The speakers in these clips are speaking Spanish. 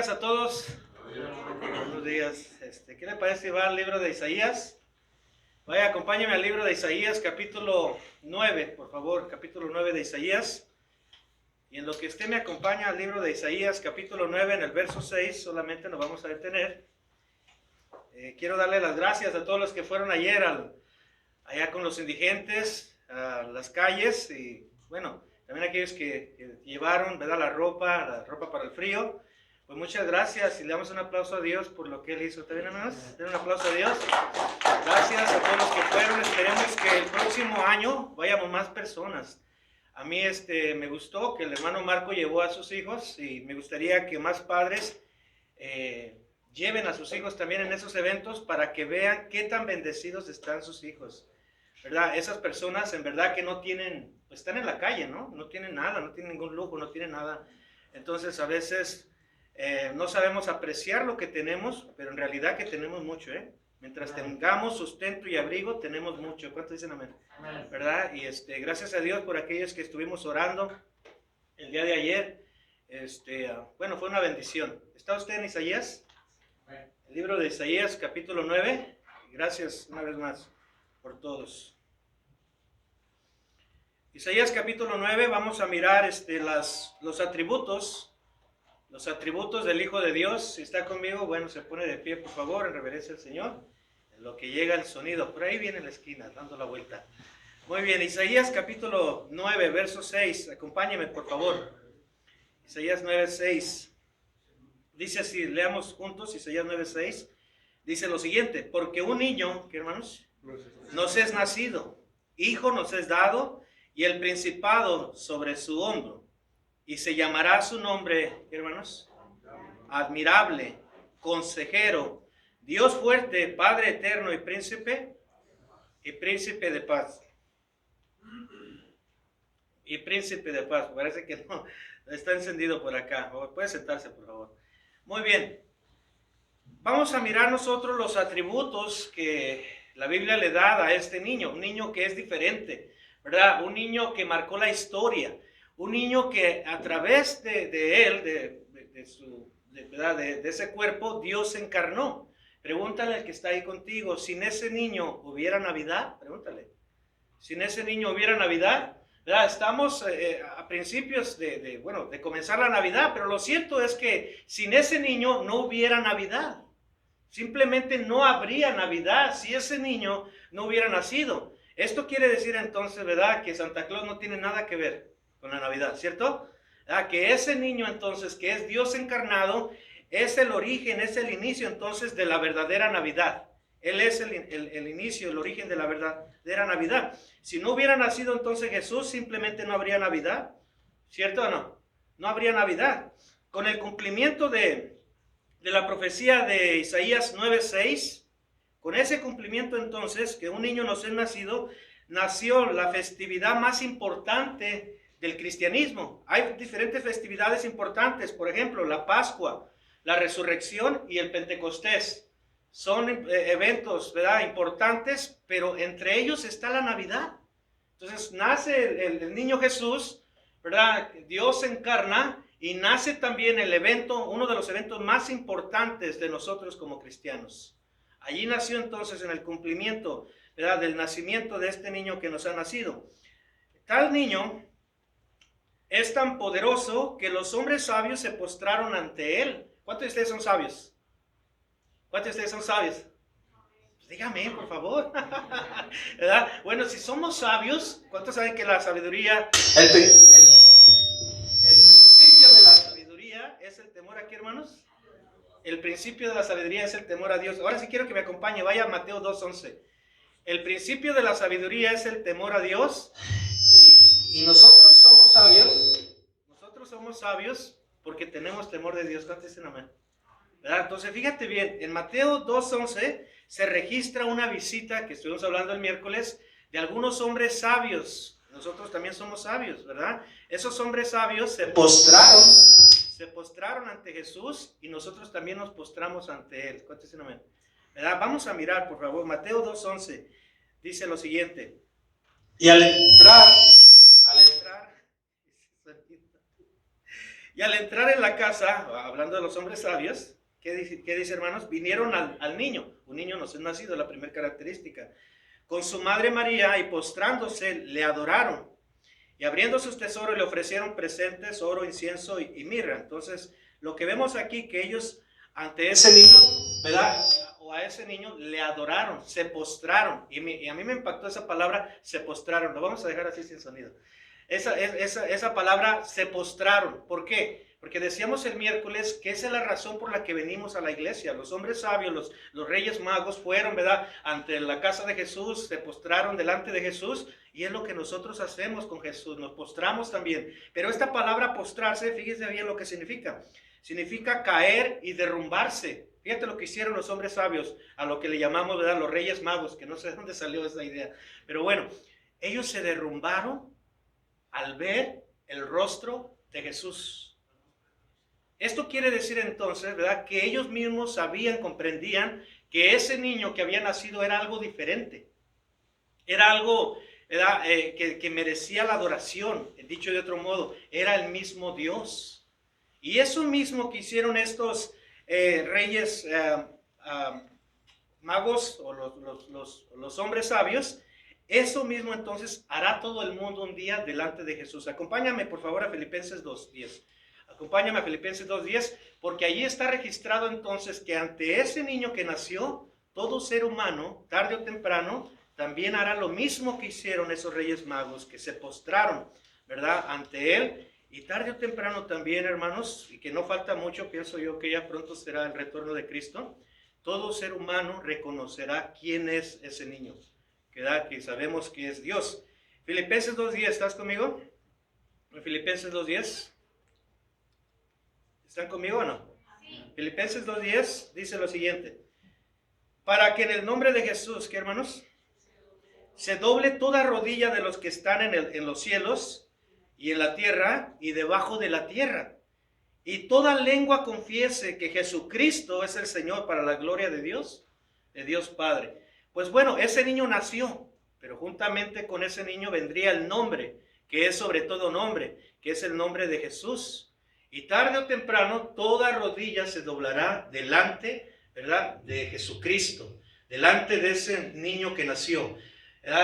días a todos. Buenos días. ¿Qué le parece si va al libro de Isaías? Vaya, acompáñeme al libro de Isaías, capítulo 9, por favor, capítulo 9 de Isaías. Y en lo que usted me acompaña al libro de Isaías, capítulo 9, en el verso 6, solamente nos vamos a detener. Quiero darle las gracias a todos los que fueron ayer allá con los indigentes a las calles y bueno, también aquellos que llevaron, ¿verdad?, la ropa para el frío. Pues muchas gracias y le damos un aplauso a Dios por lo que Él hizo. ¿Está bien, hermanos? Den un aplauso a Dios. Gracias a todos los que fueron. Esperemos que el próximo año vayamos más personas. A mí me gustó que el hermano Marco llevó a sus hijos y me gustaría que más padres lleven a sus hijos también en esos eventos para que vean qué tan bendecidos están sus hijos, ¿verdad? Esas personas en verdad que no tienen, pues están en la calle, ¿no? No tienen nada, no tienen ningún lujo, no tienen nada. Entonces a veces no sabemos apreciar lo que tenemos, pero en realidad que tenemos mucho, ¿eh? Mientras tengamos sustento y abrigo, tenemos mucho. ¿Cuántos dicen amén? Amén. ¿Verdad? Y gracias a Dios por aquellos que estuvimos orando el día de ayer. Bueno, fue una bendición. ¿Está usted en Isaías? El libro de Isaías, capítulo 9. Gracias una vez más por todos. Isaías, capítulo 9, vamos a mirar los atributos del Hijo de Dios. Si está conmigo, bueno, se pone de pie, por favor, en reverencia al Señor. En lo que llega el sonido, por ahí viene la esquina, dando la vuelta. Muy bien, Isaías capítulo 9, verso 6. Acompáñeme, por favor. Isaías 9, 6. Dice así, leamos juntos, Isaías 9, 6. Dice lo siguiente: porque un niño, ¿qué hermanos? Nos es nacido, hijo nos es dado, y el principado sobre su hombro. Y se llamará su nombre, ¿qué hermanos? Admirable, consejero, Dios fuerte, Padre eterno y príncipe de paz. Y príncipe de paz. Parece que no está encendido por acá. Puede sentarse, por favor. Muy bien. Vamos a mirar nosotros los atributos que la Biblia le da a este niño. Un niño que es diferente, ¿verdad? Un niño que marcó la historia. Un niño que a través de él, de ese cuerpo, Dios se encarnó. Pregúntale al que está ahí contigo, sin ese niño hubiera Navidad, pregúntale. Sin ese niño hubiera Navidad, ¿verdad? Estamos a principios de comenzar la Navidad, pero lo cierto es que sin ese niño no hubiera Navidad. Simplemente no habría Navidad si ese niño no hubiera nacido. Esto quiere decir entonces, ¿verdad?, que Santa Claus no tiene nada que ver con la Navidad, ¿cierto? Que ese niño entonces, que es Dios encarnado, es el origen, es el inicio entonces de la verdadera Navidad. Él es el inicio, el origen de la verdadera Navidad. Si no hubiera nacido entonces Jesús, simplemente no habría Navidad, ¿cierto o no? No habría Navidad. Con el cumplimiento de la profecía de Isaías 9:6, con ese cumplimiento entonces, que un niño nos es nacido, nació la festividad más importante del cristianismo. Hay diferentes festividades importantes, por ejemplo, la Pascua, la Resurrección y el Pentecostés. Son eventos, ¿verdad?, importantes, pero entre ellos está la Navidad. Entonces nace el niño Jesús, ¿verdad? Dios se encarna y nace también el evento, uno de los eventos más importantes de nosotros como cristianos. Allí nació entonces en el cumplimiento, ¿verdad?, del nacimiento de este niño que nos ha nacido. Tal niño es tan poderoso que los hombres sabios se postraron ante él. ¿Cuántos de ustedes son sabios? ¿Cuántos de ustedes son sabios? Pues dígame, por favor. ¿Verdad? Bueno, si somos sabios, ¿cuántos saben que la sabiduría, el principio de la sabiduría es el temor a qué, hermanos? El principio de la sabiduría es el temor a Dios. Ahora sí quiero que me acompañe, vaya a Mateo 2:11. El principio de la sabiduría es el temor a Dios. Y nosotros somos sabios. Nosotros somos sabios porque tenemos temor de Dios. ¿Cuántos dicen amén? ¿Verdad? Entonces fíjate bien, en Mateo 2:11 se registra una visita que estuvimos hablando el miércoles de algunos hombres sabios. Nosotros también somos sabios, ¿verdad? Esos hombres sabios se postraron ante Jesús y nosotros también nos postramos ante Él. ¿Cuántos dicen amén? ¿Verdad? Vamos a mirar, por favor, Mateo 2:11 dice lo siguiente: y al entrar Y al entrar en la casa, hablando de los hombres sabios, ¿qué dice, hermanos? Vinieron al niño. Un niño no es nacido, la primera característica. Con su madre María, y postrándose, le adoraron. Y abriendo sus tesoros, le ofrecieron presentes, oro, incienso y mirra. Entonces, lo que vemos aquí, que ellos ante ese niño, ¿verdad? O a ese niño le adoraron, se postraron. Y a mí me impactó esa palabra, se postraron. Lo vamos a dejar así sin sonido. Esa palabra, se postraron. ¿Por qué? Porque decíamos el miércoles que esa es la razón por la que venimos a la iglesia. Los hombres sabios, los reyes magos fueron, ¿verdad?, ante la casa de Jesús, se postraron delante de Jesús, y es lo que nosotros hacemos con Jesús, nos postramos también. Pero esta palabra postrarse, fíjese bien lo que significa. Significa caer y derrumbarse. Fíjate lo que hicieron los hombres sabios, a lo que le llamamos, ¿verdad?, los reyes magos, que no sé de dónde salió esa idea. Pero bueno, ellos se derrumbaron al ver el rostro de Jesús. Esto quiere decir entonces, ¿verdad?, que ellos mismos sabían, comprendían que ese niño que había nacido era algo diferente. Era algo, ¿verdad?, que merecía la adoración. Dicho de otro modo, era el mismo Dios. Y eso mismo que hicieron estos reyes magos o los hombres sabios, eso mismo entonces hará todo el mundo un día delante de Jesús. Acompáñame por favor a Filipenses 2:10. Acompáñame a Filipenses 2:10, porque allí está registrado entonces que ante ese niño que nació, todo ser humano, tarde o temprano, también hará lo mismo que hicieron esos reyes magos, que se postraron, ¿verdad?, ante él. Y tarde o temprano también, hermanos, y que no falta mucho, pienso yo que ya pronto será el retorno de Cristo, todo ser humano reconocerá quién es ese niño, que sabemos que es Dios. Filipenses 2:10, ¿estás conmigo? Filipenses 2:10. ¿Están conmigo o no? Sí. Filipenses 2:10 dice lo siguiente: para que en el nombre de Jesús, ¿qué, hermanos? Se doble toda rodilla de los que están en los cielos y en la tierra y debajo de la tierra, y toda lengua confiese que Jesucristo es el Señor, para la gloria de Dios Padre. Pues bueno, ese niño nació, pero juntamente con ese niño vendría el nombre, que es sobre todo nombre, que es el nombre de Jesús. Y tarde o temprano toda rodilla se doblará delante, ¿verdad?, de Jesucristo, delante de ese niño que nació.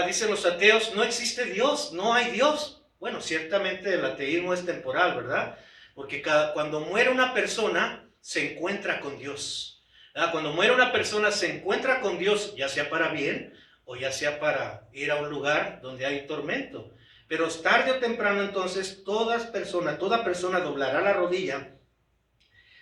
Dicen los ateos, no existe Dios, no hay Dios. Bueno, ciertamente el ateísmo es temporal, ¿verdad? Porque cuando muere una persona, se encuentra con Dios. Cuando muere una persona, se encuentra con Dios, ya sea para bien o ya sea para ir a un lugar donde hay tormento. Pero tarde o temprano entonces toda persona doblará la rodilla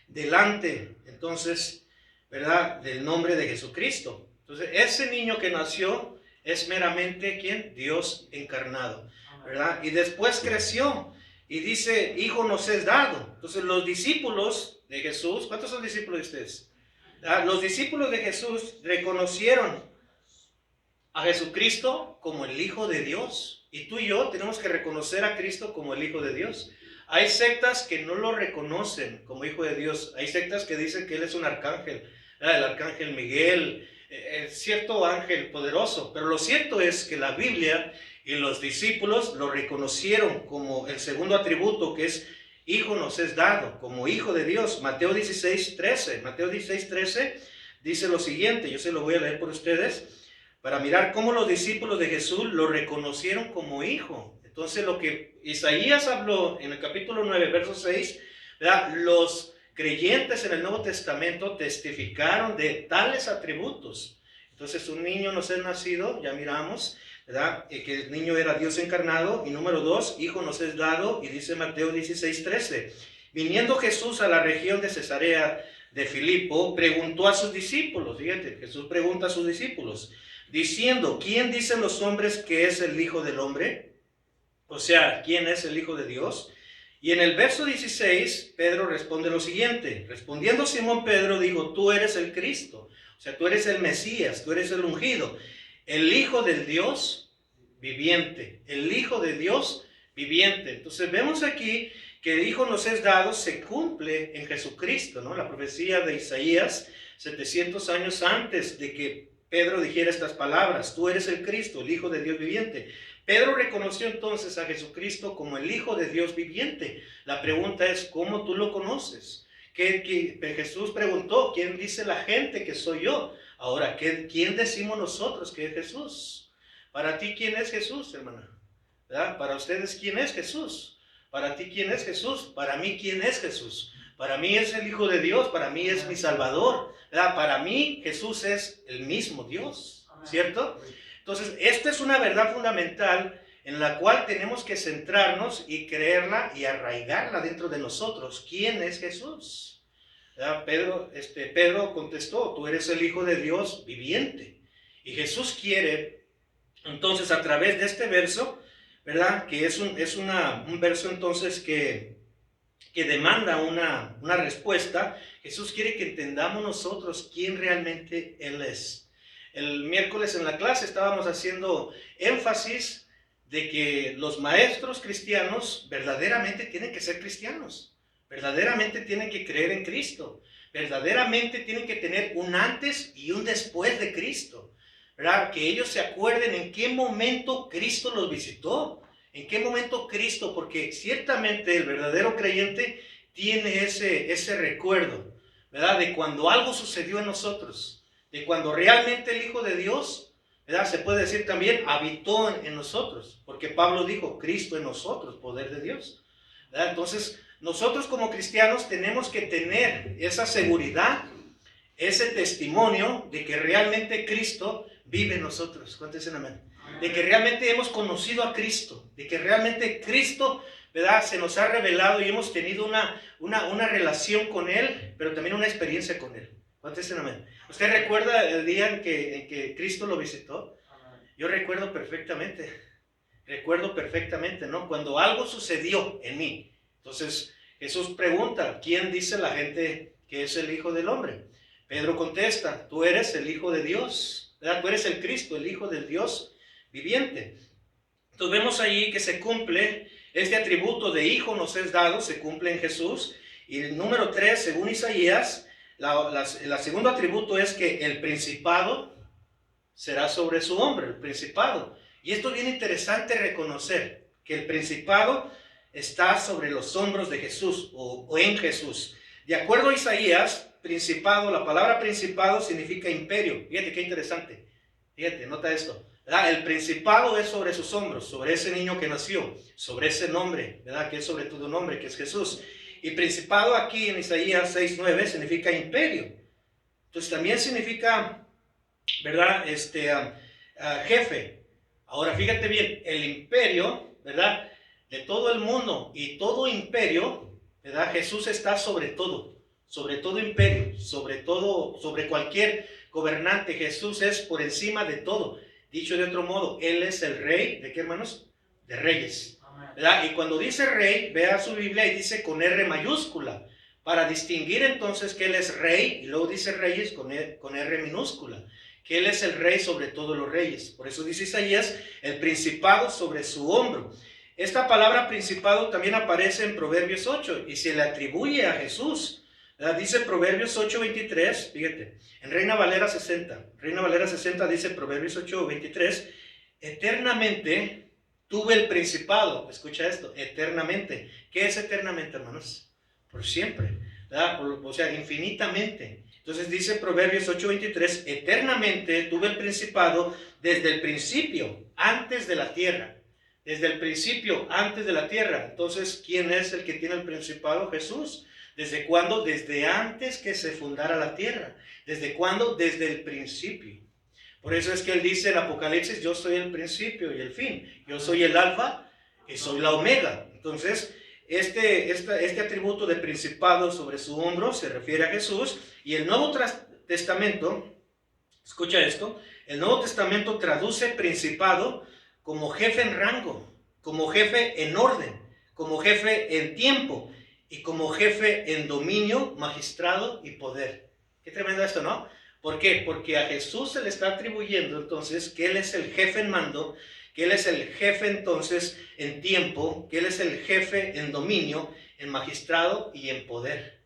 delante, entonces, ¿verdad?, del nombre de Jesucristo. Entonces ese niño que nació es meramente, ¿quién? Dios encarnado, ¿verdad? Y después creció y dice, hijo nos es dado. Entonces los discípulos de Jesús, ¿cuántos son discípulos de ustedes? Los discípulos de Jesús reconocieron a Jesucristo como el Hijo de Dios. Y tú y yo tenemos que reconocer a Cristo como el Hijo de Dios. Hay sectas que no lo reconocen como Hijo de Dios. Hay sectas que dicen que Él es un arcángel, el arcángel Miguel, cierto ángel poderoso. Pero lo cierto es que la Biblia y los discípulos lo reconocieron como el segundo atributo, que es Hijo nos es dado, como Hijo de Dios. Mateo 16:13 dice lo siguiente, yo se lo voy a leer por ustedes, para mirar cómo los discípulos de Jesús lo reconocieron como hijo. Entonces lo que Isaías habló en el capítulo 9, verso 6, ¿verdad?, los creyentes en el Nuevo Testamento testificaron de tales atributos. Entonces un niño nos es nacido, ya miramos, ¿verdad?, que el niño era Dios encarnado. Y número 2, hijo nos es dado, y dice Mateo 16:13, viniendo Jesús a la región de Cesarea de Filipo, preguntó a sus discípulos, fíjate, Jesús pregunta a sus discípulos, diciendo, ¿quién dicen los hombres que es el Hijo del Hombre? O sea, ¿quién es el Hijo de Dios? Y en el verso 16, Pedro responde lo siguiente, respondiendo Simón Pedro, dijo, tú eres el Cristo, o sea, tú eres el Mesías, tú eres el ungido, el Hijo del Dios viviente, el Hijo de Dios viviente. Entonces vemos aquí que el Hijo nos es dado, se cumple en Jesucristo, ¿no? La profecía de Isaías, 700 años antes de que Pedro dijera estas palabras, tú eres el Cristo, el Hijo de Dios viviente. Pedro reconoció entonces a Jesucristo como el Hijo de Dios viviente. La pregunta es, ¿cómo tú lo conoces? Jesús preguntó, ¿quién dice la gente que soy yo? Ahora, ¿quién decimos nosotros que es Jesús? Para ti, ¿quién es Jesús, hermana? ¿Verdad? Para ustedes, ¿quién es Jesús? Para ti, ¿quién es Jesús? Para mí, ¿quién es Jesús? Para mí es el Hijo de Dios, para mí es mi Salvador, ¿verdad? Para mí Jesús es el mismo Dios, ¿cierto? Entonces, esta es una verdad fundamental en la cual tenemos que centrarnos y creerla y arraigarla dentro de nosotros. ¿Quién es Jesús? Pedro contestó, tú eres el Hijo de Dios viviente. Y Jesús quiere, entonces, a través de este verso, ¿verdad? Que es un verso entonces que demanda una respuesta. Jesús quiere que entendamos nosotros quién realmente Él es. El miércoles en la clase estábamos haciendo énfasis de que los maestros cristianos verdaderamente tienen que ser cristianos, verdaderamente tienen que creer en Cristo, verdaderamente tienen que tener un antes y un después de Cristo, ¿verdad? Que ellos se acuerden en qué momento Cristo los visitó. ¿En qué momento Cristo? Porque ciertamente el verdadero creyente tiene ese recuerdo, ¿verdad? De cuando algo sucedió en nosotros, de cuando realmente el Hijo de Dios, ¿verdad? Se puede decir también, habitó en nosotros, porque Pablo dijo, Cristo en nosotros, poder de Dios, ¿verdad? Entonces, nosotros como cristianos tenemos que tener esa seguridad, ese testimonio de que realmente Cristo vive en nosotros. ¿Cuántos dicen amén? De que realmente hemos conocido a Cristo, de que realmente Cristo, ¿verdad? Se nos ha revelado y hemos tenido una relación con Él, pero también una experiencia con Él. ¿Cuántos dicen amén? ¿Usted recuerda el día en que Cristo lo visitó? Yo recuerdo perfectamente, ¿no? Cuando algo sucedió en mí. Entonces Jesús pregunta, ¿quién dice la gente que es el Hijo del Hombre? Pedro contesta, tú eres el Hijo de Dios, ¿verdad? Tú eres el Cristo, el Hijo del Dios viviente. Entonces vemos ahí que se cumple este atributo de hijo nos es dado, se cumple en Jesús. Y el número 3, según Isaías, el segundo atributo es que el principado será sobre su hombro, el principado. Y esto es bien interesante reconocer, que el principado está sobre los hombros de Jesús o en Jesús. De acuerdo a Isaías, principado, la palabra principado significa imperio. Fíjate qué interesante. Fíjate, nota esto. ¿Verdad? El principado es sobre sus hombros, sobre ese niño que nació, sobre ese nombre, ¿verdad? Que es sobre todo un nombre, que es Jesús. Y principado aquí en Isaías 6:9 significa imperio. Entonces también significa, ¿verdad? Jefe. Ahora fíjate bien, el imperio, ¿verdad? De todo el mundo y todo imperio, ¿verdad? Jesús está sobre todo imperio, sobre cualquier gobernante. Jesús es por encima de todo. Dicho de otro modo, Él es el rey, ¿de qué, hermanos? De reyes, ¿verdad? Y cuando dice rey, vea su Biblia y dice con R mayúscula, para distinguir entonces que Él es rey, y luego dice reyes con R minúscula, que Él es el rey sobre todos los reyes. Por eso dice Isaías, el principado sobre su hombro. Esta palabra principado también aparece en Proverbios 8 y se le atribuye a Jesús. Dice Proverbios 8:23, fíjate, en Reina Valera 60 dice Proverbios 8:23, eternamente tuve el principado. Escucha esto, eternamente. ¿Qué es eternamente, hermanos? Por siempre, ¿verdad? O sea, infinitamente. Entonces dice Proverbios 8:23, eternamente tuve el principado desde el principio, antes de la tierra. Desde el principio, antes de la tierra. Entonces, ¿quién es el que tiene el principado? Jesús. ¿Desde cuándo? Desde antes que se fundara la tierra. ¿Desde cuándo? Desde el principio. Por eso es que Él dice en Apocalipsis, yo soy el principio y el fin. Yo soy el alfa y soy la omega. Entonces, este atributo de principado sobre su hombro se refiere a Jesús. Y el Nuevo Testamento, escucha esto, el Nuevo Testamento traduce principado como jefe en rango, como jefe en orden, como jefe en tiempo y como jefe en dominio, magistrado y poder. Qué tremendo esto, ¿no? ¿Por qué? Porque a Jesús se le está atribuyendo entonces que Él es el jefe en mando, que Él es el jefe entonces en tiempo, que Él es el jefe en dominio, en magistrado y en poder,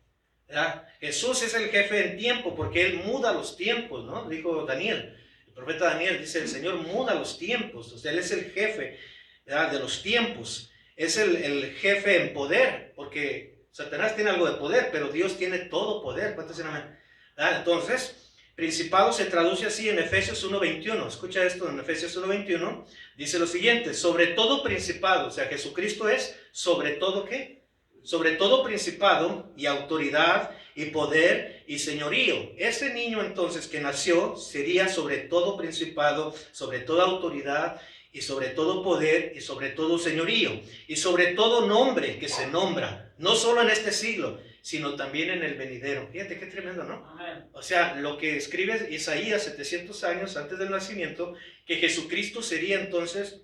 ¿verdad? Jesús es el jefe en tiempo porque Él muda los tiempos, ¿no? Dijo Daniel. profeta Daniel dice, el Señor muda los tiempos, o sea, Él es el jefe, ¿verdad?, de los tiempos, es el jefe en poder, porque Satanás tiene algo de poder, pero Dios tiene todo poder. ¿Cuántos dicen amén? Entonces, principado se traduce así en Efesios 1:21. Escucha esto en Efesios 1:21. Dice lo siguiente, sobre todo principado, o sea, Jesucristo es sobre todo ¿qué? Sobre todo principado y autoridad y poder y señorío. Ese niño entonces que nació sería sobre todo principado, sobre toda autoridad y sobre todo poder y sobre todo señorío y sobre todo nombre que se nombra, no solo en este siglo, sino también en el venidero. Fíjate qué tremendo, ¿no? Amén. O sea, lo que escribe Isaías 700 años antes del nacimiento, que Jesucristo sería entonces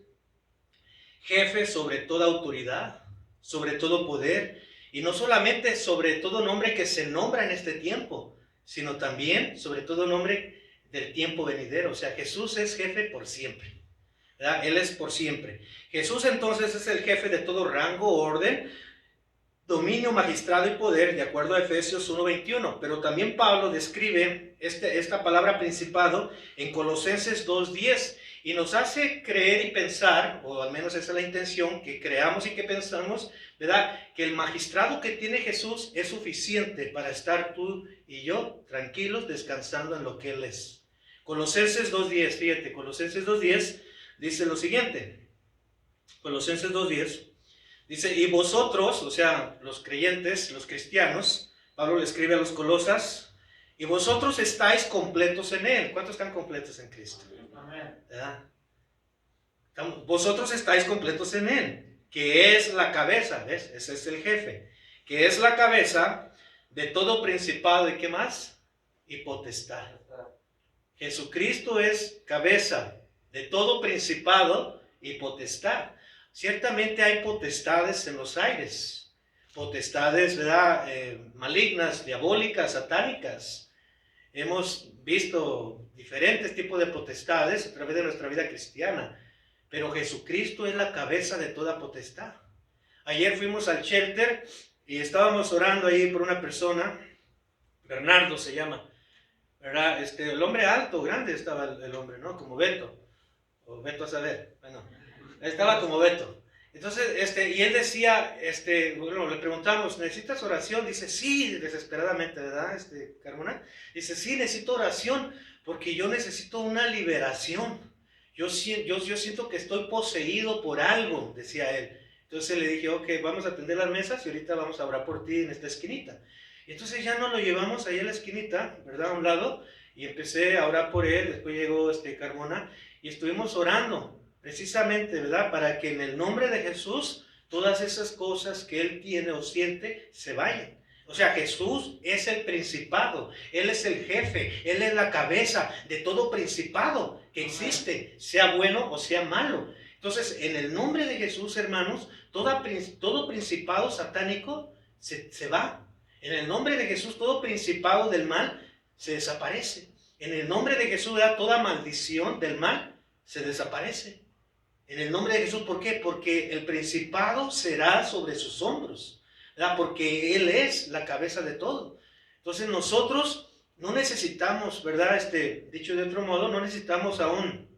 jefe sobre toda autoridad, sobre todo poder, y no solamente sobre todo nombre que se nombra en este tiempo, sino también sobre todo nombre del tiempo venidero. O sea, Jesús es jefe por siempre, ¿verdad? Él es por siempre. Jesús entonces es el jefe de todo rango, orden, dominio, magistrado y poder, de acuerdo a Efesios 1:21. Pero también Pablo describe esta palabra principado en Colosenses 2:10 y nos hace creer y pensar, o al menos esa es la intención, que creamos y que pensamos, ¿verdad?, que el magistrado que tiene Jesús es suficiente para estar tú y yo tranquilos, descansando en lo que Él es. Colosenses 2:10, fíjate, Colosenses 2:10 dice lo siguiente. Colosenses 2:10 dice, y vosotros, o sea, los creyentes, los cristianos, Pablo le escribe a los Colosas, y vosotros estáis completos en Él. ¿Cuántos están completos en Cristo? Amén. ¿Verdad? Vosotros estáis completos en Él, que es la cabeza, ¿ves? Ese es el jefe, que es la cabeza de todo principado, ¿y qué más? Y potestad. Jesucristo es cabeza de todo principado y potestad. Ciertamente hay potestades en los aires, potestades, ¿verdad?, malignas, diabólicas, satánicas. Hemos visto diferentes tipos de potestades a través de nuestra vida cristiana, pero Jesucristo es la cabeza de toda potestad. Ayer fuimos al shelter y estábamos orando ahí por una persona, Bernardo se llama, ¿verdad? El hombre alto, grande estaba el hombre, ¿no? Como Beto, o Beto a saber, bueno, estaba como Beto. Entonces, y él decía, bueno, le preguntamos, ¿necesitas oración? Dice, sí, desesperadamente, ¿verdad, Carmona? Dice, sí, necesito oración, porque yo necesito una liberación. Yo siento que estoy poseído por algo, decía él. Entonces le dije, ok, vamos a atender las mesas y ahorita vamos a orar por ti en esta esquinita. Y entonces ya nos lo llevamos ahí a la esquinita, ¿verdad?, a un lado, y empecé a orar por él. Después llegó Carmona y estuvimos orando. Precisamente, ¿verdad?, para que en el nombre de Jesús todas esas cosas que Él tiene o siente se vayan. O sea, Jesús es el principado, Él es el jefe, Él es la cabeza de todo principado que existe, sea bueno o sea malo. Entonces, en el nombre de Jesús, hermanos, todo principado satánico se va. En el nombre de Jesús, todo principado del mal se desaparece. En el nombre de Jesús, ¿verdad?, toda maldición del mal se desaparece. En el nombre de Jesús, ¿por qué? Porque el principado será sobre sus hombros, ¿verdad?, porque Él es la cabeza de todo. Entonces nosotros no necesitamos, ¿verdad?, dicho de otro modo, no necesitamos a un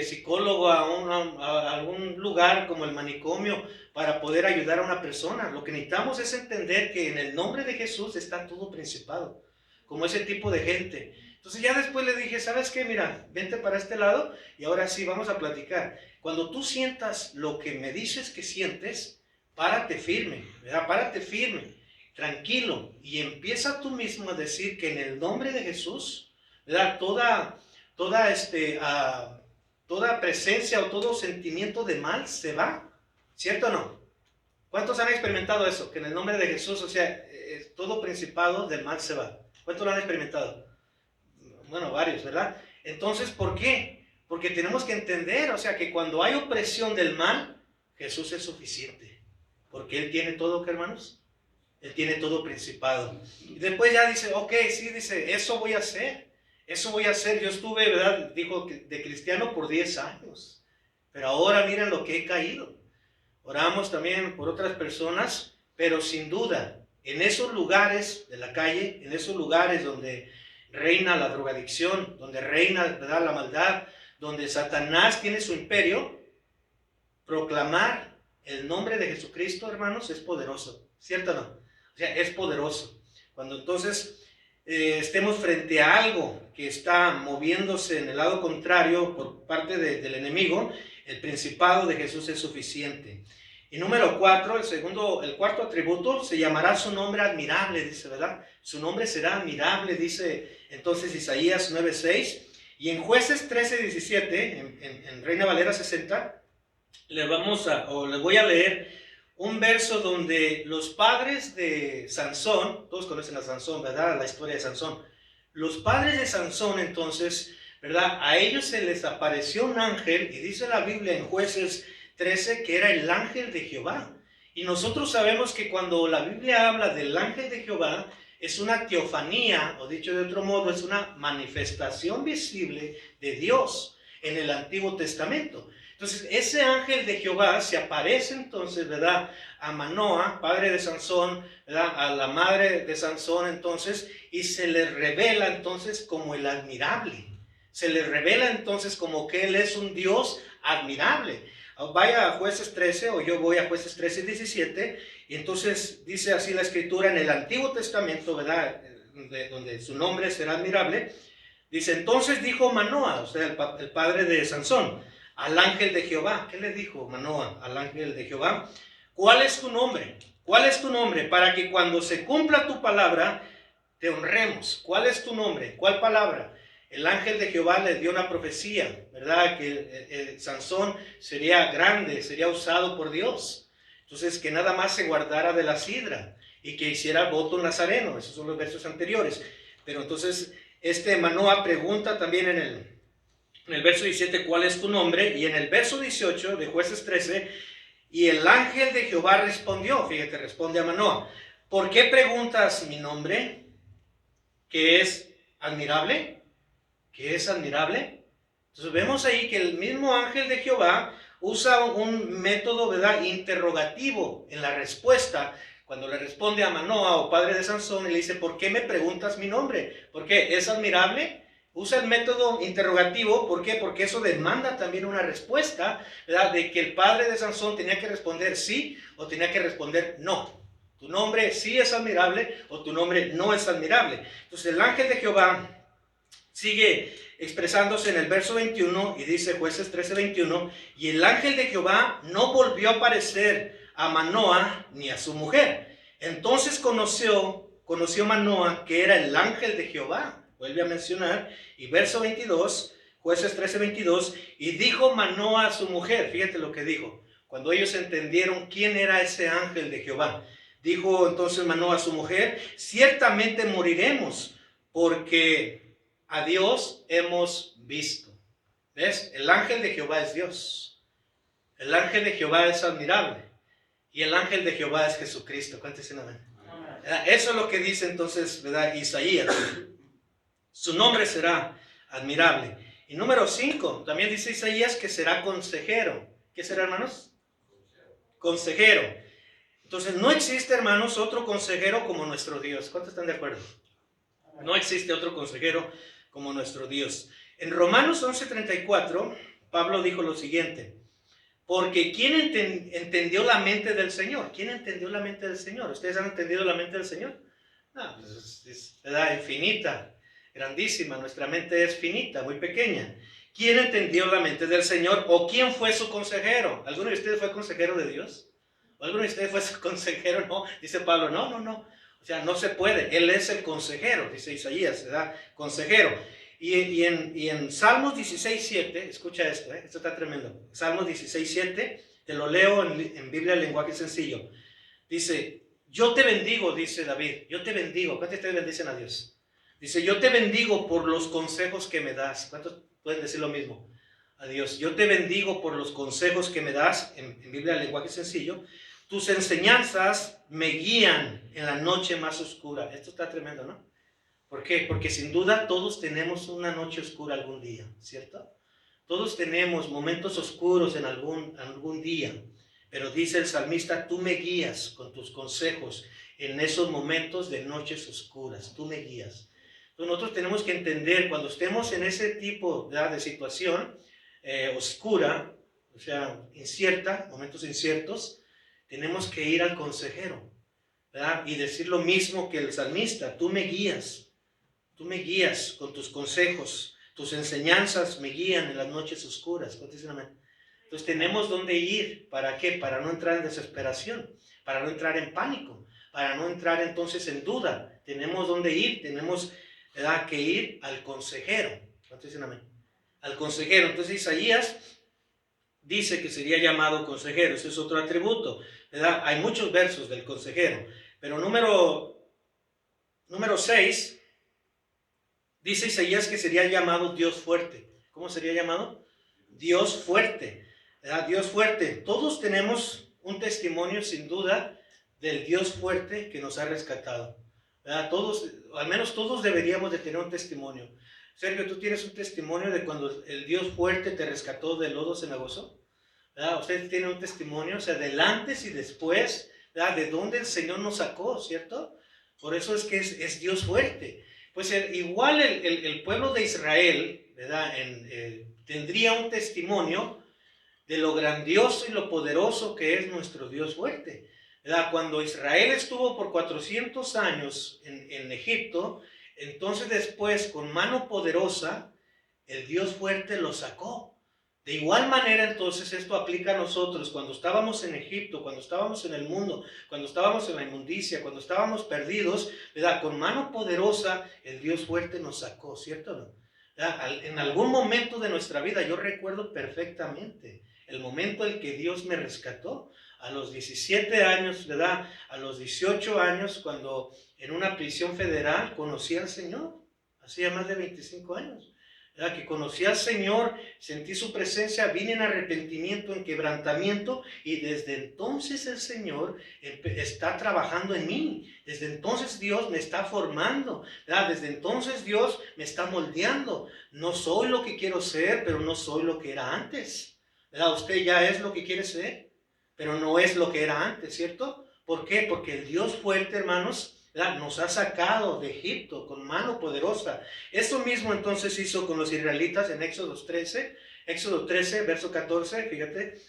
psicólogo, a algún lugar como el manicomio para poder ayudar a una persona. Lo que necesitamos es entender que en el nombre de Jesús está todo principado, como ese tipo de gente. Entonces ya después le dije, ¿sabes qué? Mira, vente para este lado y ahora sí vamos a platicar. Cuando tú sientas lo que me dices que sientes, párate firme, ¿verdad? Párate firme, tranquilo, y empieza tú mismo a decir que en el nombre de Jesús, ¿verdad?, toda presencia o todo sentimiento de mal se va, ¿cierto o no? ¿Cuántos han experimentado eso? Que en el nombre de Jesús, o sea, todo principado del mal se va. ¿Cuántos lo han experimentado? Bueno, varios, ¿verdad? Entonces, ¿por qué? Porque tenemos que entender, o sea, que cuando hay opresión del mal, Jesús es suficiente. Porque Él tiene todo, ¿qué, hermanos? Él tiene todo principado. Y después ya dice, ok, sí, dice, eso voy a hacer. Eso voy a hacer. Yo estuve, ¿verdad?, dijo, de cristiano por 10 años. Pero ahora miren lo que he caído. Oramos también por otras personas, pero sin duda, en esos lugares de la calle, en esos lugares donde reina la drogadicción, donde reina, ¿verdad?, la maldad, donde Satanás tiene su imperio, proclamar el nombre de Jesucristo, hermanos, es poderoso, ¿cierto o no? O sea, es poderoso. Cuando entonces estemos frente a algo que está moviéndose en el lado contrario por parte del enemigo, el principado de Jesús es suficiente. Y número 4, el cuarto atributo, se llamará su nombre admirable, dice, ¿verdad? Su nombre será admirable, dice entonces Isaías 9:6. Y en Jueces 13:17, en Reina Valera 60, les voy a leer un verso donde los padres de Sansón, todos conocen a Sansón, ¿verdad? La historia de Sansón. Los padres de Sansón, entonces, ¿verdad? A ellos se les apareció un ángel, y dice la Biblia en Jueces 13 que era el ángel de Jehová. Y nosotros sabemos que cuando la Biblia habla del ángel de Jehová, es una teofanía, o dicho de otro modo, es una manifestación visible de Dios en el Antiguo Testamento. Entonces, ese ángel de Jehová se aparece entonces, ¿verdad?, a Manoah, padre de Sansón, ¿verdad?, a la madre de Sansón entonces, y se le revela entonces como el admirable. Se le revela entonces como que él es un Dios admirable. Vaya a Jueces 13, o yo voy a Jueces 13:17, y entonces dice así la Escritura en el Antiguo Testamento, ¿verdad?, donde su nombre será admirable. Dice, entonces dijo Manoah, o sea, el padre de Sansón, al ángel de Jehová. ¿Qué le dijo Manoah al ángel de Jehová? ¿Cuál es tu nombre? ¿Cuál es tu nombre? Para que cuando se cumpla tu palabra, te honremos. ¿Cuál es tu nombre? ¿Cuál palabra? El ángel de Jehová le dio una profecía, ¿verdad? Que Sansón sería grande, sería usado por Dios. Entonces, que nada más se guardara de la sidra y que hiciera voto nazareno. Esos son los versos anteriores. Pero entonces, Manoah pregunta también en el verso 17, ¿cuál es tu nombre? Y en el verso 18 de Jueces 13, y el ángel de Jehová respondió, fíjate, responde a Manoah, ¿por qué preguntas mi nombre? ¿Que es admirable? ¿Que es admirable? Entonces vemos ahí que el mismo ángel de Jehová usa un método, ¿verdad?, interrogativo en la respuesta. Cuando le responde a Manoah, o padre de Sansón, y le dice, ¿por qué me preguntas mi nombre? ¿Por qué? ¿Es admirable? Usa el método interrogativo, ¿por qué? Porque eso demanda también una respuesta, ¿verdad?, de que el padre de Sansón tenía que responder sí o tenía que responder no. Tu nombre sí es admirable o tu nombre no es admirable. Entonces el ángel de Jehová sigue expresándose en el verso 21 y dice Jueces 13:21, y el ángel de Jehová no volvió a aparecer a Manoah ni a su mujer. Entonces conoció Manoah que era el ángel de Jehová. Vuelve a mencionar, y verso 22, Jueces 13:22, y dijo Manoah a su mujer, fíjate lo que dijo, cuando ellos entendieron quién era ese ángel de Jehová. Dijo entonces Manoah a su mujer, ciertamente moriremos, porque a Dios hemos visto. ¿Ves? El ángel de Jehová es Dios. El ángel de Jehová es admirable. Y el ángel de Jehová es Jesucristo. ¿Cuántos dicen amén? Eso es lo que dice entonces, ¿verdad?, Isaías. Su nombre será admirable. Y número 5, también dice Isaías que será consejero. ¿Qué será, hermanos? Consejero. Entonces no existe, hermanos, otro consejero como nuestro Dios. ¿Cuántos están de acuerdo? No existe otro consejero como nuestro Dios. En Romanos 11:34, Pablo dijo lo siguiente, porque ¿quién entendió la mente del Señor? ¿Quién entendió la mente del Señor? ¿Ustedes han entendido la mente del Señor? No, pues es ¿verdad?, infinita, grandísima. Nuestra mente es finita, muy pequeña. ¿Quién entendió la mente del Señor? ¿O quién fue su consejero? ¿Alguno de ustedes fue consejero de Dios? ¿O alguno de ustedes fue su consejero? No, dice Pablo, no. O sea, no se puede. Él es el consejero, dice Isaías, ¿verdad? Consejero. Y en Salmos 16:7, escucha esto, esto está tremendo. Salmos 16:7, te lo leo en Biblia en lenguaje sencillo. Dice, yo te bendigo, dice David, yo te bendigo. ¿Cuántos de ustedes bendicen a Dios? Dice, yo te bendigo por los consejos que me das. ¿Cuántos pueden decir lo mismo a Dios? Yo te bendigo por los consejos que me das, en Biblia en lenguaje sencillo. Tus enseñanzas me guían en la noche más oscura. Esto está tremendo, ¿no? ¿Por qué? Porque sin duda todos tenemos una noche oscura algún día, ¿cierto? Todos tenemos momentos oscuros en algún día. Pero dice el salmista, tú me guías con tus consejos en esos momentos de noches oscuras. Tú me guías. Entonces nosotros tenemos que entender, cuando estemos en ese tipo, ¿verdad?, de situación oscura, o sea, incierta, momentos inciertos, tenemos que ir al consejero, ¿verdad?, y decir lo mismo que el salmista: tú me guías con tus consejos, tus enseñanzas me guían en las noches oscuras. Entonces tenemos dónde ir. ¿Para qué? Para no entrar en desesperación, para no entrar en pánico, para no entrar entonces en duda. Tenemos dónde ir, tenemos, ¿verdad?, que ir al consejero. Al consejero. Entonces Isaías dice que sería llamado consejero. Ese es otro atributo, ¿verdad? Hay muchos versos del consejero, pero número 6 dice Isaías que sería llamado Dios fuerte. ¿Cómo sería llamado? Dios fuerte, ¿verdad? Dios fuerte. Todos tenemos un testimonio, sin duda, del Dios fuerte que nos ha rescatado, ¿verdad? Todos, al menos todos deberíamos de tener un testimonio. Sergio, ¿tú tienes un testimonio de cuando el Dios fuerte te rescató del lodo cenagoso? ¿Verdad? Usted tiene un testimonio, o sea, del antes y después, ¿verdad?, de dónde el Señor nos sacó, ¿cierto? Por eso es que es Dios fuerte. Pues igual el pueblo de Israel, ¿verdad?, tendría un testimonio de lo grandioso y lo poderoso que es nuestro Dios fuerte, ¿verdad? Cuando Israel estuvo por 400 años en Egipto, entonces después con mano poderosa el Dios fuerte los sacó. De igual manera, entonces, esto aplica a nosotros cuando estábamos en Egipto, cuando estábamos en el mundo, cuando estábamos en la inmundicia, cuando estábamos perdidos, ¿verdad? Con mano poderosa el Dios fuerte nos sacó, ¿cierto o no? ¿Verdad? En algún momento de nuestra vida, yo recuerdo perfectamente el momento en que Dios me rescató. A los 17 años, ¿verdad?, a los 18 años, cuando en una prisión federal conocí al Señor, hacía más de 25 años. ¿Verdad? Que conocí al Señor, sentí su presencia, vine en arrepentimiento, en quebrantamiento, y desde entonces el Señor está trabajando en mí. Desde entonces Dios me está formando, ¿verdad? Desde entonces Dios me está moldeando. No soy lo que quiero ser, pero no soy lo que era antes, ¿verdad? Usted ya es lo que quiere ser, pero no es lo que era antes, ¿cierto? ¿Por qué? Porque el Dios fuerte, hermanos, ¿verdad?, nos ha sacado de Egipto con mano poderosa. Esto mismo entonces hizo con los israelitas en Éxodo 13, verso 14, fíjate,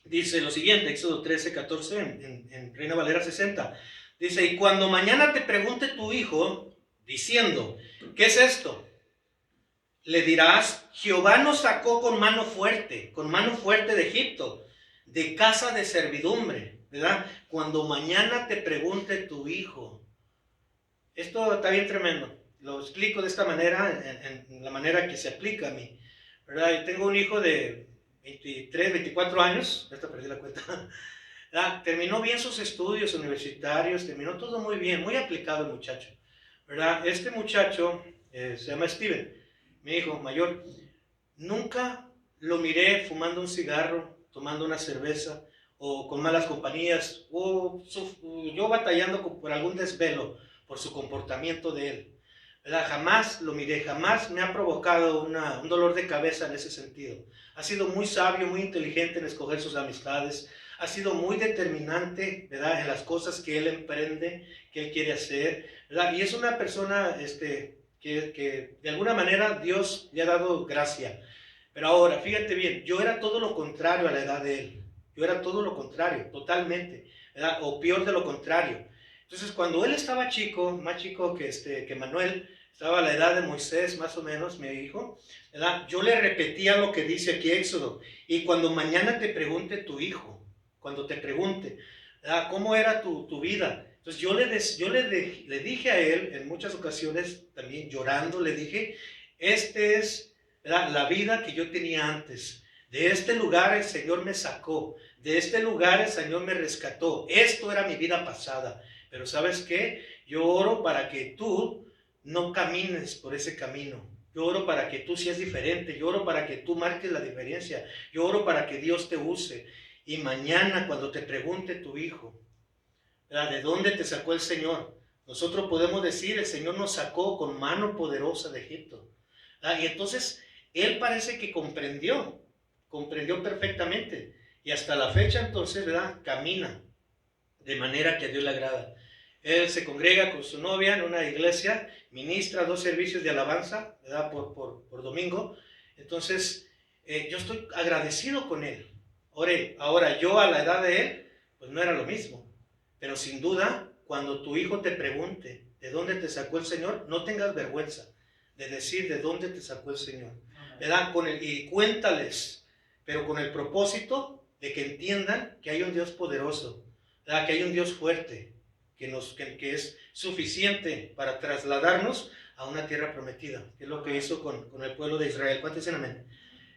dice lo siguiente, Éxodo 13, 14, en Reina Valera 60, dice: y cuando mañana te pregunte tu hijo, diciendo, ¿qué es esto?, le dirás: Jehová nos sacó con mano fuerte de Egipto, de casa de servidumbre, ¿verdad? Cuando mañana te pregunte tu hijo. Esto está bien tremendo. Lo explico de esta manera, en la manera que se aplica a mí, ¿verdad? Yo tengo un hijo de 23, 24 años, esta perdí la cuenta, ¿verdad? Terminó bien sus estudios universitarios, terminó todo muy bien, muy aplicado el muchacho, ¿verdad? Este muchacho se llama Steven, mi hijo mayor. Nunca lo miré fumando un cigarro, tomando una cerveza, o con malas compañías, o yo batallando por algún desvelo por su comportamiento de él, ¿verdad? Jamás lo miré, jamás me ha provocado un dolor de cabeza en ese sentido. Ha sido muy sabio, muy inteligente en escoger sus amistades, ha sido muy determinante, ¿verdad?, en las cosas que él emprende, que él quiere hacer, ¿verdad? Y es una persona que de alguna manera Dios le ha dado gracia. Pero ahora, fíjate bien, yo era todo lo contrario a la edad de él. Yo era todo lo contrario, totalmente, ¿verdad? O peor de lo contrario. Entonces, cuando él estaba chico, más chico que Manuel, estaba a la edad de Moisés, más o menos, mi hijo, ¿verdad?, yo le repetía lo que dice aquí Éxodo. Y cuando mañana te pregunte tu hijo, cuando te pregunte, ¿verdad?, ¿cómo era tu vida? Entonces le dije a él, en muchas ocasiones, también llorando, le dije: este es, ¿verdad?, la vida que yo tenía antes. De este lugar el Señor me sacó. De este lugar el Señor me rescató. Esto era mi vida pasada. Pero ¿sabes qué? Yo oro para que tú no camines por ese camino. Yo oro para que tú seas diferente. Yo oro para que tú marques la diferencia. Yo oro para que Dios te use. Y mañana, cuando te pregunte tu hijo, ¿verdad?, ¿de dónde te sacó el Señor?, nosotros podemos decir: el Señor nos sacó con mano poderosa de Egipto. ¿Verdad? Y entonces él parece que comprendió perfectamente. Y hasta la fecha entonces, ¿verdad?, camina de manera que a Dios le agrada. Él se congrega con su novia en una iglesia, ministra 2 servicios de alabanza, ¿verdad? Por domingo. Entonces, yo estoy agradecido con él. Ahora, yo a la edad de él, pues no era lo mismo. Pero sin duda, cuando tu hijo te pregunte de dónde te sacó el Señor, no tengas vergüenza de decir de dónde te sacó el Señor, ¿verdad? Y cuéntales, pero con el propósito de que entiendan que hay un Dios poderoso, ¿verdad? Que hay un Dios fuerte, que es suficiente para trasladarnos a una tierra prometida, que es lo que hizo con el pueblo de Israel. ¿Cuántos dicen amén?